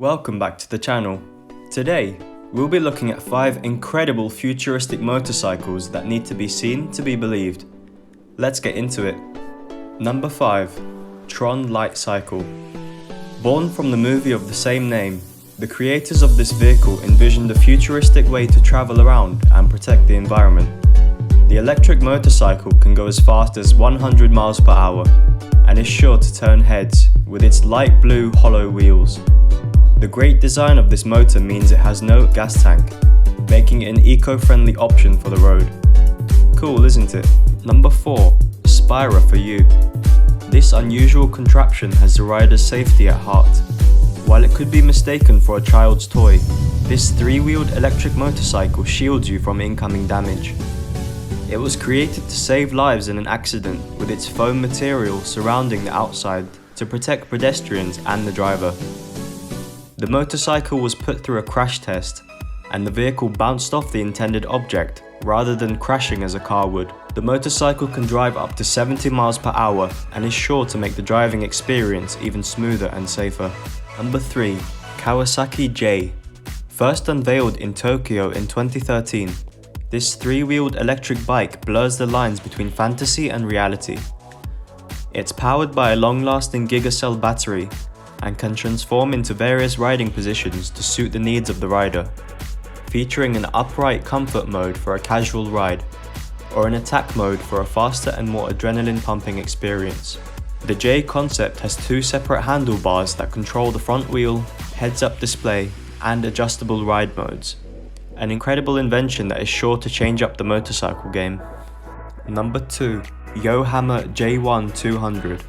Welcome back to the channel. Today, we'll be looking at 5 incredible futuristic motorcycles that need to be seen to be believed. Let's get into it. Number 5. Tron Light Cycle. Born from the movie of the same name, the creators of this vehicle envisioned a futuristic way to travel around and protect the environment. The electric motorcycle can go as fast as 100 miles per hour and is sure to turn heads with its light blue hollow wheels. The great design of this motor means it has no gas tank, making it an eco-friendly option for the road. Cool, isn't it? Number 4. Spira for You. This unusual contraption has the rider's safety at heart. While it could be mistaken for a child's toy, this 3-wheeled electric motorcycle shields you from incoming damage. It was created to save lives in an accident with its foam material surrounding the outside to protect pedestrians and the driver. The motorcycle was put through a crash test, and the vehicle bounced off the intended object rather than crashing as a car would. The motorcycle can drive up to 70 miles per hour and is sure to make the driving experience even smoother and safer. Number 3. Kawasaki J. First unveiled in Tokyo in 2013, this 3-wheeled electric bike blurs the lines between fantasy and reality. It's powered by a long-lasting gigacell battery and can transform into various riding positions to suit the needs of the rider, featuring an upright comfort mode for a casual ride, or an attack mode for a faster and more adrenaline-pumping experience. The J concept has 2 separate handlebars that control the front wheel, heads-up display, and adjustable ride modes. An incredible invention that is sure to change up the motorcycle game. Number 2. Yohama J1 200.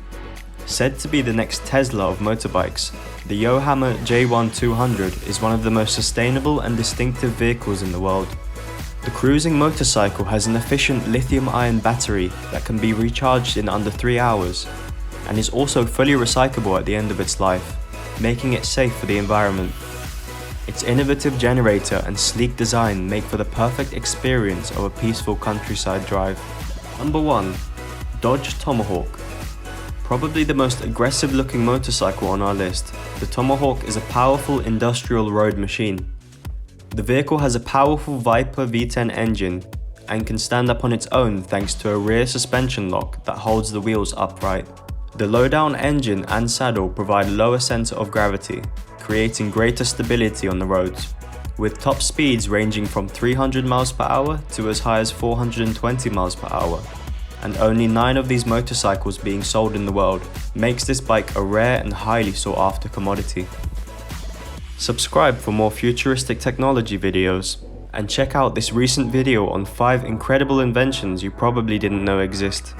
Said to be the next Tesla of motorbikes, the Yohama J1 200 is one of the most sustainable and distinctive vehicles in the world. The cruising motorcycle has an efficient lithium-ion battery that can be recharged in under 3 hours, and is also fully recyclable at the end of its life, making it safe for the environment. Its innovative generator and sleek design make for the perfect experience of a peaceful countryside drive. Number 1. Dodge Tomahawk. Probably the most aggressive looking motorcycle on our list, the Tomahawk is a powerful industrial road machine. The vehicle has a powerful Viper V10 engine and can stand up on its own thanks to a rear suspension lock that holds the wheels upright. The low-down engine and saddle provide lower center of gravity, creating greater stability on the roads, with top speeds ranging from 300 miles per hour to as high as 420 miles per hour. And only 9 of these motorcycles being sold in the world makes this bike a rare and highly sought after commodity. Subscribe for more futuristic technology videos, and check out this recent video on 5 incredible inventions you probably didn't know exist.